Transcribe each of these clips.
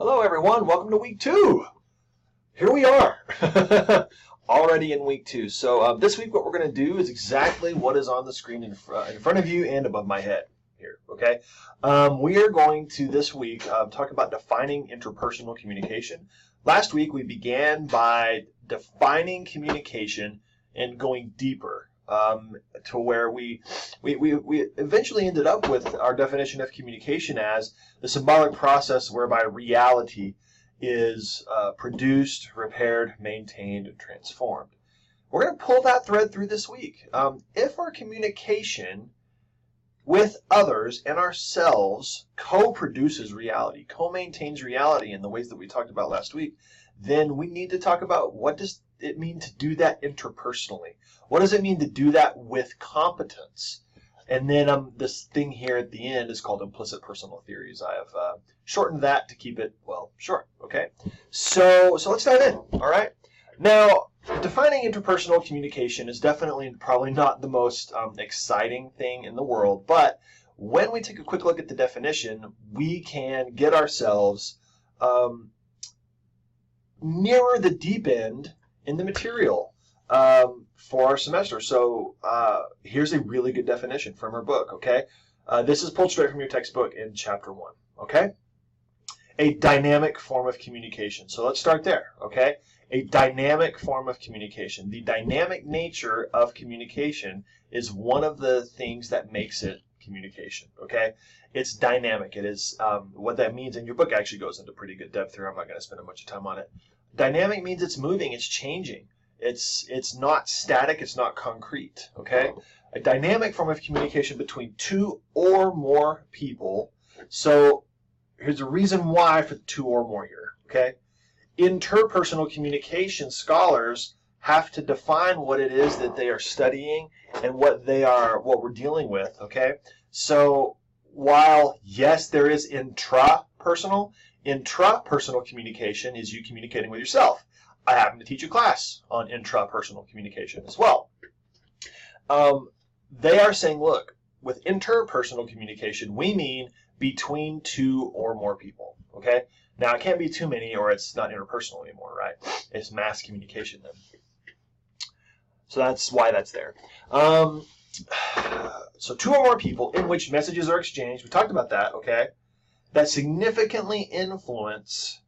Hello everyone, welcome to week 2. Here we are, already in week 2. So this week what we're going to do is exactly what is on the screen in front of you and above my head here, okay? We are going to this week talk about defining interpersonal communication. Last week we began by defining communication and going deeper to where we eventually ended up with our definition of communication as the symbolic process whereby reality is produced, repaired, maintained, and transformed. We're going to pull that thread through this week. If our communication with others and ourselves co-produces reality, co-maintains reality in the ways that we talked about last week, then we need to talk about what does it mean to do that interpersonally. What does it mean to do that with competence? And then this thing here at the end is called implicit personal theories. I have shortened that to keep it, well, short, okay? So let's dive in, all right? Now, defining interpersonal communication is definitely probably not the most exciting thing in the world, but when we take a quick look at the definition, we can get ourselves nearer the deep end in the material for our semester. So here's a really good definition from our book, okay? This is pulled straight from your textbook in chapter 1, okay? A dynamic form of communication. So let's start there, okay? A dynamic form of communication. The dynamic nature of communication is one of the things that makes it communication, okay? It's dynamic. It is what that means, and your book actually goes into pretty good depth here. I'm not going to spend a bunch of time on it. Dynamic means it's moving, it's changing. It's not static, it's not concrete, okay? A dynamic form of communication between two or more people. So here's a reason why for two or more here, okay? Interpersonal communication scholars have to define what it is that they are studying and what we're dealing with, okay? So while, yes, there is intrapersonal communication is you communicating with yourself. I happen to teach a class on intrapersonal communication as well. They are saying, look, with interpersonal communication, we mean between two or more people, okay? Now, it can't be too many or it's not interpersonal anymore, right? It's mass communication then. So that's why that's there. So two or more people in which messages are exchanged, we talked about that, okay, that significantly influence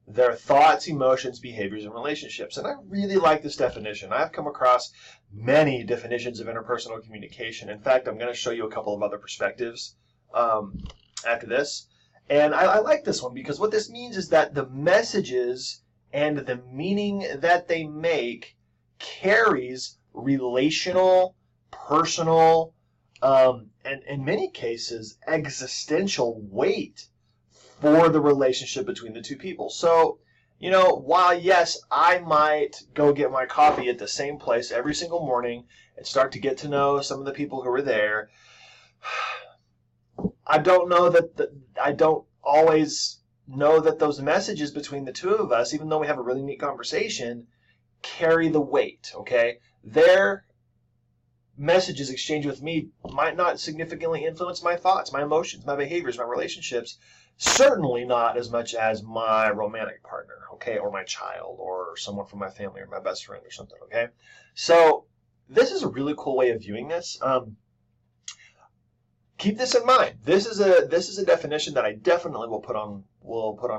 their thoughts, emotions, behaviors, and relationships. And I really like this definition. I've come across many definitions of interpersonal communication. In fact, I'm going to show you a couple of other perspectives after this. And I like this one because what this means is that the messages and the meaning that they make carries relational, personal, and in many cases, existential weight for the relationship between the two people. So, you know, while yes, I might go get my coffee at the same place every single morning and start to get to know some of the people who are there, I don't always know that those messages between the two of us, even though we have a really neat conversation, carry the weight, okay? Their messages exchanged with me might not significantly influence my thoughts, my emotions, my behaviors, my relationships, certainly not as much as my romantic partner, okay, or my child, or someone from my family, or my best friend, or something, okay? So this is a really cool way of viewing this. Keep this in mind. This is a definition that I definitely will put on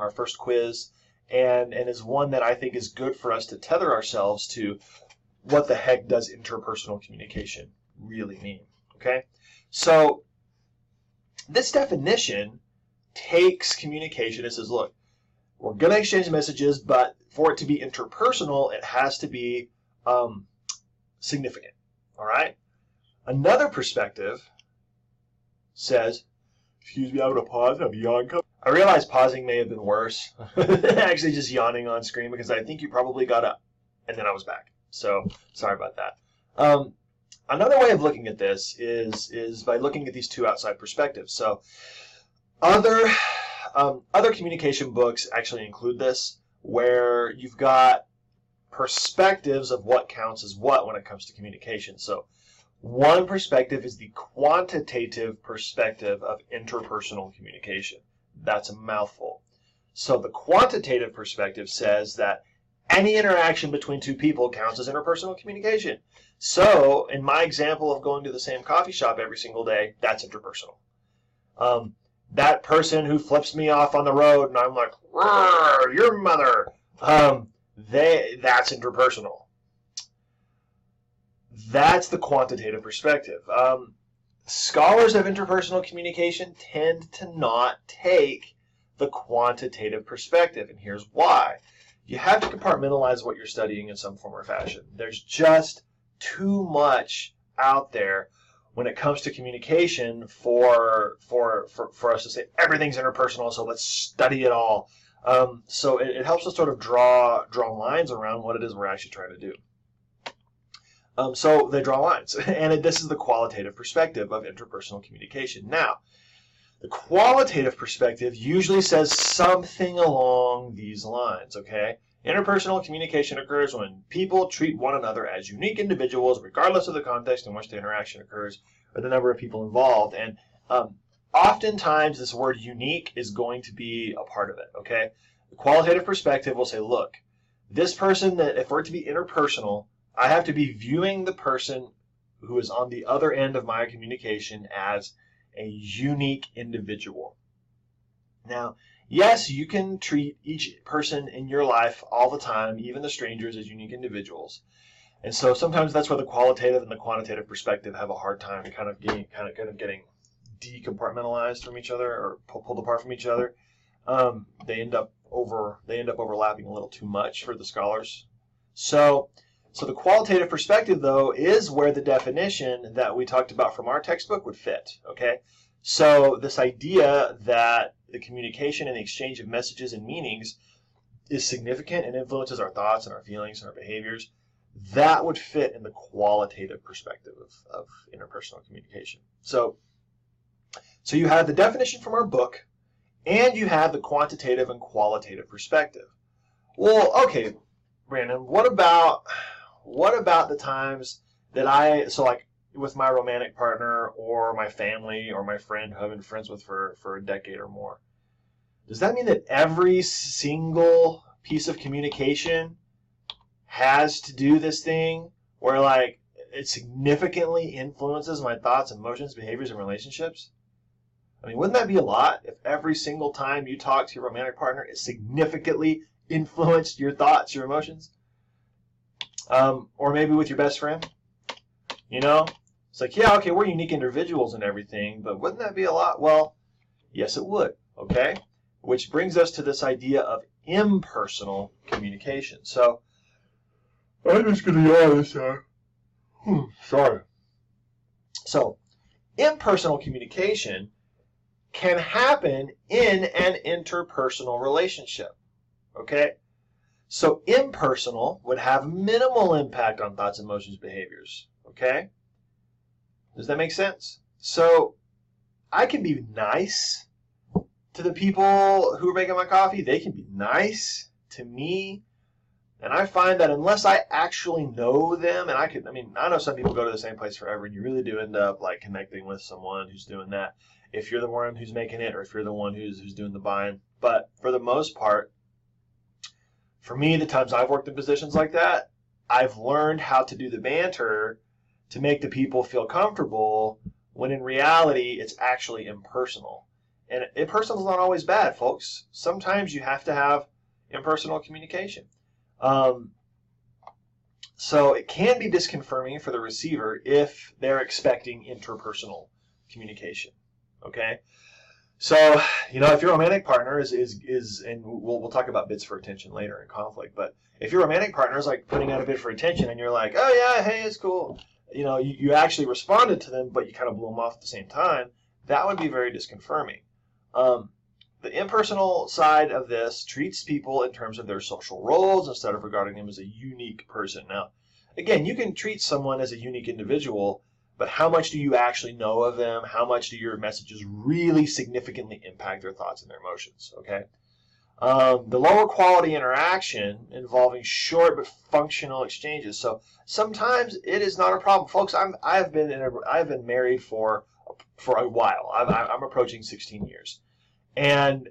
our first quiz, and is one that I think is good for us to tether ourselves to. What the heck does interpersonal communication really mean? Okay, so this definition takes communication and says, look, we're going to exchange messages, but for it to be interpersonal, it has to be significant. All right. Another perspective says, excuse me, I'm going to pause. I'm yawning. I realize pausing may have been worse than actually just yawning on screen because I think you probably got up and then I was back. So sorry about that. Another way of looking at this is by looking at these two outside perspectives. So other communication books actually include this, where you've got perspectives of what counts as what when it comes to communication. So one perspective is the quantitative perspective of interpersonal communication. That's a mouthful. So the quantitative perspective says that any interaction between two people counts as interpersonal communication. So in my example of going to the same coffee shop every single day, that's interpersonal. That person who flips me off on the road and I'm like, your mother, that's interpersonal. That's the quantitative perspective. Scholars of interpersonal communication tend to not take the quantitative perspective, and here's why. You have to compartmentalize what you're studying in some form or fashion. There's just too much out there when it comes to communication for us to say everything's interpersonal, so let's study it all. So it helps us sort of draw lines around what it is we're actually trying to do. So they draw lines, and this is the qualitative perspective of interpersonal communication. Now, the qualitative perspective usually says something along these lines, okay? Interpersonal communication occurs when people treat one another as unique individuals, regardless of the context in which the interaction occurs or the number of people involved. And oftentimes, this word unique is going to be a part of it, okay? The qualitative perspective will say, look, this person, that if we're to be interpersonal, I have to be viewing the person who is on the other end of my communication as a unique individual. Now, yes, you can treat each person in your life all the time, even the strangers, as unique individuals. And so sometimes that's where the qualitative and the quantitative perspective have a hard time kind of getting decompartmentalized from each other or pulled apart from each other. They end up overlapping a little too much for the scholars. So the qualitative perspective, though, is where the definition that we talked about from our textbook would fit, okay? So this idea that the communication and the exchange of messages and meanings is significant and influences our thoughts and our feelings and our behaviors, that would fit in the qualitative perspective of interpersonal communication. So you have the definition from our book, and you have the quantitative and qualitative perspective. Well, okay, Brandon, what about the times that like with my romantic partner or my family or my friend who I've been friends with for a decade or more? Does that mean that every single piece of communication has to do this thing where like it significantly influences my thoughts, emotions, behaviors, and relationships? I mean, wouldn't that be a lot if every single time you talk to your romantic partner, it significantly influenced your thoughts, your emotions? Or maybe with your best friend, you know? It's like, yeah, okay, we're unique individuals and everything, but wouldn't that be a lot? Well, yes, it would, okay? Which brings us to this idea of impersonal communication. So, I'm just going to yawn this time. Sorry. So, impersonal communication can happen in an interpersonal relationship, okay? So impersonal would have minimal impact on thoughts, emotions, behaviors, okay? Does that make sense? So I can be nice to the people who are making my coffee. They can be nice to me. And I find that unless I actually know them, and I know some people go to the same place forever, and you really do end up like connecting with someone who's doing that, if you're the one who's making it or if you're the one who's doing the buying. But for the most part, for me, the times I've worked in positions like that, I've learned how to do the banter to make the people feel comfortable when in reality it's actually impersonal. And impersonal is not always bad, folks. Sometimes you have to have impersonal communication. So it can be disconfirming for the receiver if they're expecting interpersonal communication, okay? So, if your romantic partner is and we'll talk about bids for attention later in conflict, but if your romantic partner is like putting out a bid for attention and you're like, oh yeah, hey, it's cool, you actually responded to them, but you kind of blew them off at the same time, that would be very disconfirming. The impersonal side of this treats people in terms of their social roles instead of regarding them as a unique person. Now, again, you can treat someone as a unique individual, but how much do you actually know of them? How much do your messages really significantly impact their thoughts and their emotions? Okay. The lower quality interaction involving short but functional exchanges. So sometimes it is not a problem, folks. I've been married for a while. I'm approaching 16 years, and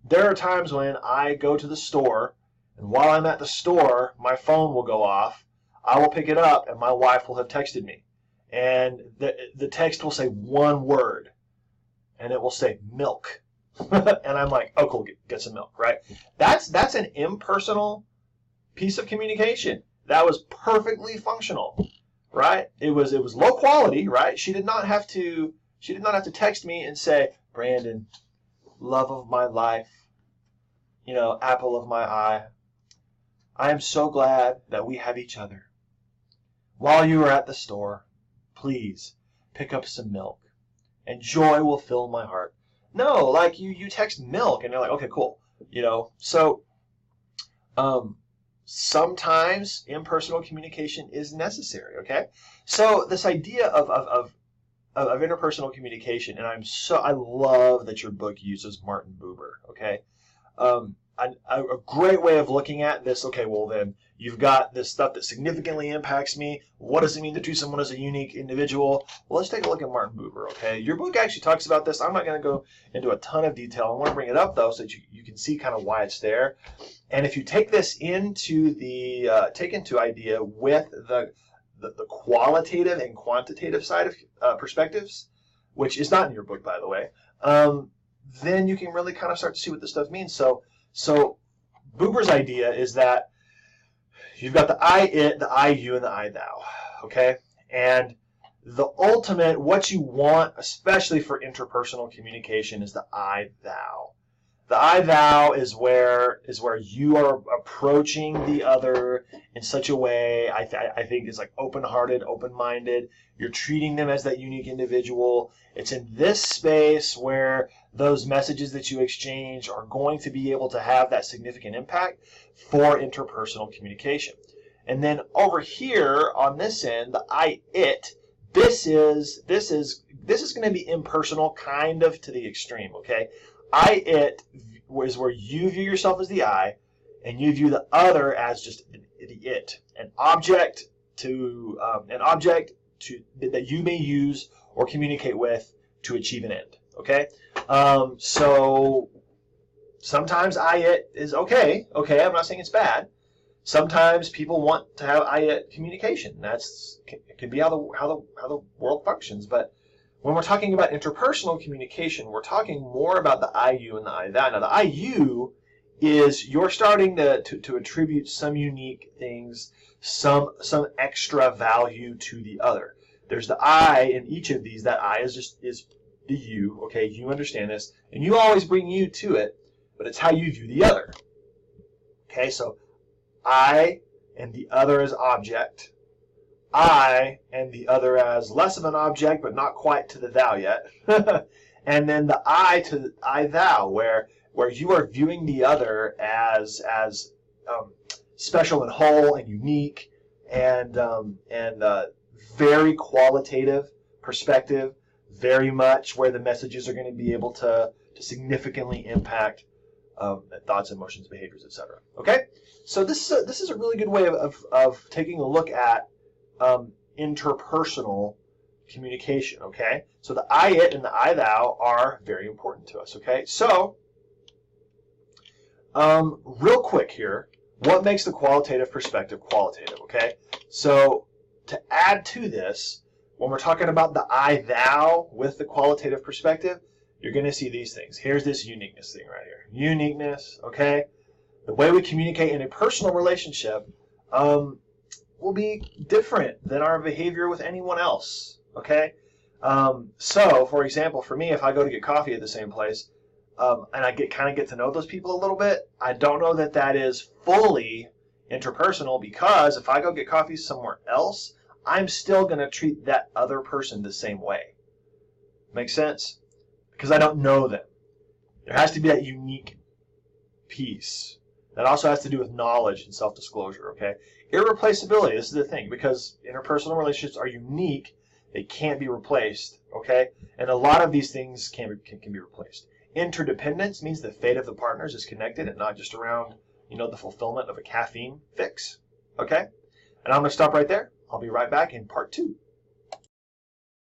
There are times when I go to the store, and while I'm at the store, my phone will go off. I will pick it up, and my wife will have texted me. And the text will say one word, and it will say milk. And I'm like, oh, cool, get some milk, right? That's an impersonal piece of communication. That was perfectly functional, right? It was low quality, right? She did not have to text me and say, Brandon, love of my life, apple of my eye, I am so glad that we have each other. While you are at the store, please pick up some milk, and joy will fill my heart. No, like you text milk, and you're like, okay, cool, So, sometimes impersonal communication is necessary. Okay, so this idea of interpersonal communication, and I love that your book uses Martin Buber. Okay, a great way of looking at this. Okay, well then you've got this stuff that significantly impacts me. What does it mean to treat someone as a unique individual? Well, let's take a look at Martin Buber. Okay, your book actually talks about this. I'm not going to go into a ton of detail. I want to bring it up though, so that you can see kind of why it's there. And if you take this into take into idea with the qualitative and quantitative side of perspectives, which is not in your book, by the way, then you can really kind of start to see what this stuff means. So Buber's idea is that you've got the I, it, the I, you, and the I, thou, okay? And the ultimate, what you want, especially for interpersonal communication, is the I, thou. The I, thou is where you are approaching the other in such a way, I think, is like open-hearted, open-minded. You're treating them as that unique individual. It's in this space where those messages that you exchange are going to be able to have that significant impact for interpersonal communication. And then over here on this end, the I, it, this is going to be impersonal, kind of to the extreme, okay? I, it is where you view yourself as the I, and you view the other as just the it, an object that you may use or communicate with to achieve an end. Okay, so sometimes I, it is okay. Okay, I'm not saying it's bad. Sometimes people want to have I, it communication. It can be how the world functions, but when we're talking about interpersonal communication, we're talking more about the I, you, and the I, thou. Now, the I, you is you're starting to attribute some unique things, some extra value to the other. There's the I in each of these. That I is the you. Okay, you understand this, and you always bring you to it, but it's how you view the other. Okay, so I and the other as object. I and the other as less of an object, but not quite to the thou yet. And then the I to the I, thou, where you are viewing the other as special and whole and unique and very qualitative perspective, very much where the messages are going to be able to significantly impact thoughts, emotions, behaviors, etc. Okay, so this is a really good way of taking a look at interpersonal communication. Okay, so the I, it, and the I, thou are very important to us. Okay, so real quick here, what makes the qualitative perspective qualitative? Okay, so to add to this, when we're talking about the I, thou with the qualitative perspective, you're going to see these things. Here's this uniqueness thing right here. Uniqueness, okay? The way we communicate in a personal relationship will be different than our behavior with anyone else, okay? So, for example, for me, if I go to get coffee at the same place, and I kind of get to know those people a little bit, I don't know that is fully interpersonal, because if I go get coffee somewhere else, I'm still going to treat that other person the same way. Make sense? Because I don't know them. There has to be that unique piece. That also has to do with knowledge and self-disclosure, okay? Irreplaceability, this is the thing, because interpersonal relationships are unique. They can't be replaced, okay? And a lot of these things can be replaced. Interdependence means the fate of the partners is connected and not just around, the fulfillment of a caffeine fix, okay? And I'm going to stop right there. I'll be right back in part 2.